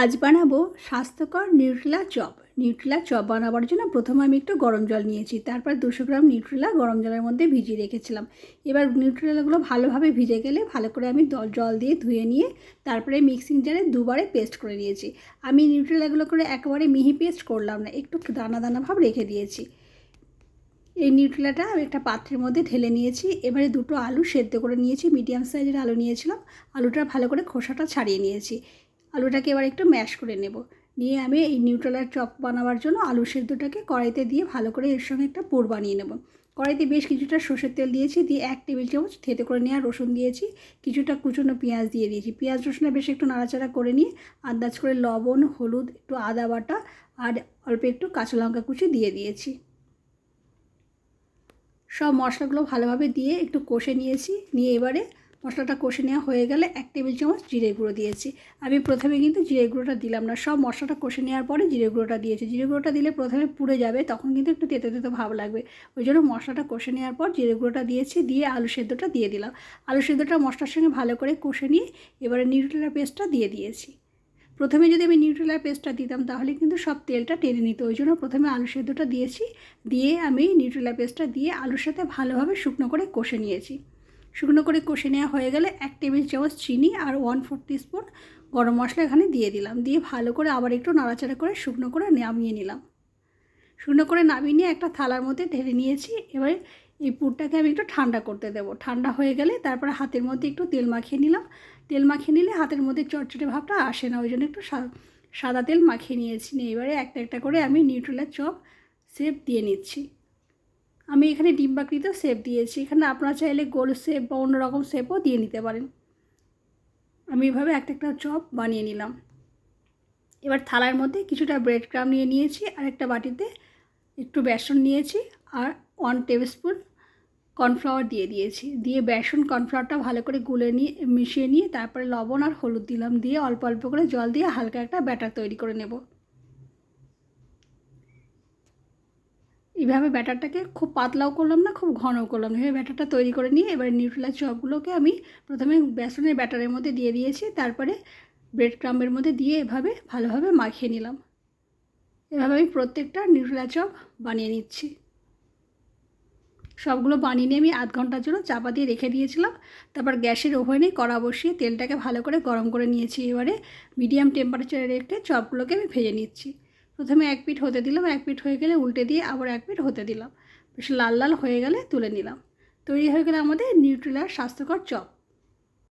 আজ বানাবো স্বাস্থ্যকর নিউট্রেলা চপ। নিউট্রেলা চপ বানাবার জন্য প্রথমে আমি একটু গরম জল নিয়েছি, তারপর 200 গ্রাম নিউট্রেলা গরম জলের মধ্যে ভিজিয়ে রেখেছিলাম। এবার নিউট্রেলাগুলো ভালোভাবে ভিজে গেলে ভালো করে আমি জল দিয়ে ধুয়ে নিয়ে তারপরে মিক্সিং জারে দুবারে পেস্ট করে নিয়েছি। আমি নিউট্রেলাগুলো করে একেবারে মিহি পেস্ট করলাম না, একটু দানা দানা ভাব রেখে দিয়েছি। এই নিউট্রেলাটা আমি একটা পাত্রের মধ্যে ঢেলে নিয়েছি। এবারে দুটো আলু সেদ্ধ করে নিয়েছি, মিডিয়াম সাইজের আলু নিয়েছিলাম। আলুটা ভালো করে খোসাটা ছাড়িয়ে নিয়েছি। আলুটাকে এবার একটু ম্যাশ করে নেব। নিয়ে আমি এই নিউট্রেলার চপ বানাবার জন্য আলু সেদ্ধটাকে কড়াইতে দিয়ে ভালো করে এর সঙ্গে একটা পুর বানিয়ে নেব। কড়াইতে বেশ কিছুটা সর্ষের তেল দিয়েছি, দিয়ে 1 টেবিল চামচ থেঁতো করে নেওয়া রসুন দিয়েছি, কিছুটা কুচনো পেঁয়াজ দিয়ে দিয়েছি। পেঁয়াজ রসুনটা বেশ একটু নাড়াচাড়া করে নিয়ে আন্দাজ করে লবণ, হলুদ, একটু আদা বাটা আর অল্প একটু কাঁচা লঙ্কা কুচি দিয়ে দিয়েছি। সব মশলাগুলো ভালোভাবে দিয়ে একটু কষে নিয়েছি। নিয়ে এবারে মশলাটা কষে নেওয়া হয়ে গেলে 1 টেবিল চামচ জিরে গুঁড়ো দিয়েছি। আমি প্রথমে কিন্তু জিরে গুঁড়োটা দিলাম না, সব মশলাটা কষে নেওয়ার পরে জিরে গুঁড়োটা দিয়েছি। জিরে গুঁড়োটা দিলে প্রথমে পুড়ে যাবে, তখন কিন্তু একটু তেতো তেতো ভাব লাগবে। ওই জন্য মশলাটা কষে নেওয়ার পর জিরে গুঁড়োটা দিয়েছি, দিয়ে আলু সেদ্ধটা দিয়ে দিলাম। আলু সেদ্ধটা মশলার সঙ্গে ভালো করে কষে নিয়ে এবারে নিউট্রেলা পেস্টটা দিয়ে দিয়েছি। প্রথমে যদি আমি নিউট্রেলার পেস্টটা দিতাম তাহলে কিন্তু সব তেলটা টেনে নিত, ওই জন্য প্রথমে আলু সেদ্ধটা দিয়েছি। দিয়ে আমি নিউট্রেলার পেস্টটা দিয়ে আলুর সাথে ভালোভাবে শুকনো করে কষে নিয়েছি। শুকনো করে কষে নেওয়া হয়ে গেলে 1 টেবিল চামচ চিনি আর 1/4 টিস্পুন গরম মশলা এখানে দিয়ে দিলাম। দিয়ে ভালো করে আবার একটু নাড়াচাড়া করে শুকনো করে নামিয়ে নিলাম। শুকনো করে নামিয়ে নিয়ে একটা থালার মধ্যে ঢেলে নিয়েছি। এবারে এই পুরটাকে আমি একটু ঠান্ডা করতে দেবো। ঠান্ডা হয়ে গেলে তারপরে হাতের মধ্যে একটু তেল মাখিয়ে নিলাম। তেল মাখিয়ে নিলে হাতের মধ্যে চটচটে ভাবটা আসে না, ওই জন্য একটু সাদা তেল মাখিয়ে নিয়েছি। নিয়ে এবারে একটা একটা করে আমি নিউট্রেলার চপ শেপ দিয়ে নিচ্ছি। আমি এখানে ডিম্বাকৃত শেপ দিয়েছি, এখানে আপনারা চাইলে গোল শেপ বা অন্য রকম শেপও দিয়ে নিতে পারেন। আমি এভাবে একটা একটা চপ বানিয়ে নিলাম। এবার থালার মধ্যে কিছুটা ব্রেড ক্রাম নিয়ে নিয়েছি, আর একটা বাটিতে একটু বেসন নিয়েছি আর 1 টেবিল স্পুন কর্নফ্লাওয়ার দিয়ে দিয়েছি। দিয়ে বেসন কর্নফ্লাওয়ারটা ভালো করে গুলে নিয়ে মিশিয়ে নিয়ে তারপরে লবণ আর হলুদ দিলাম। দিয়ে অল্প অল্প করে জল দিয়ে হালকা একটা ব্যাটার তৈরি করে নেব। এইভাবে ব্যাটারটাকে খুব পাতলাও করলাম না, খুব ঘনও করলাম না, এভাবে ব্যাটারটা তৈরি করে নিয়ে এবার নিউট্রেলা চপগুলোকে আমি প্রথমে বেসনের ব্যাটারের মধ্যে দিয়ে দিয়েছি, তারপরে ব্রেড ক্রাম্বের মধ্যে দিয়ে এভাবে ভালোভাবে মাখিয়ে নিলাম। এভাবে আমি প্রত্যেকটা নিউট্রেলা চপ বানিয়ে নিচ্ছি। সবগুলো বানিয়ে নিয়ে আমি আধ ঘন্টার জন্য চাপা দিয়ে রেখে দিয়েছিলাম। তারপর গ্যাসের ওভেনে কড়া বসিয়ে তেলটাকে ভালো করে গরম করে নিয়েছি। এবারে মিডিয়াম টেম্পারেচারে রেখে চপগুলোকে আমি ভেজে নিচ্ছি। প্রথমে 1 পিঠ হতে দিলাম, 1 পিঠ হয়ে গেলে উল্টে দিয়ে আবার 1 পিঠ হতে দিলাম। বেশ লাল লাল হয়ে গেলে তুলে নিলাম। তৈরি হয়ে গেলে আমাদের নিউট্রেলার স্বাস্থ্যকর চপ।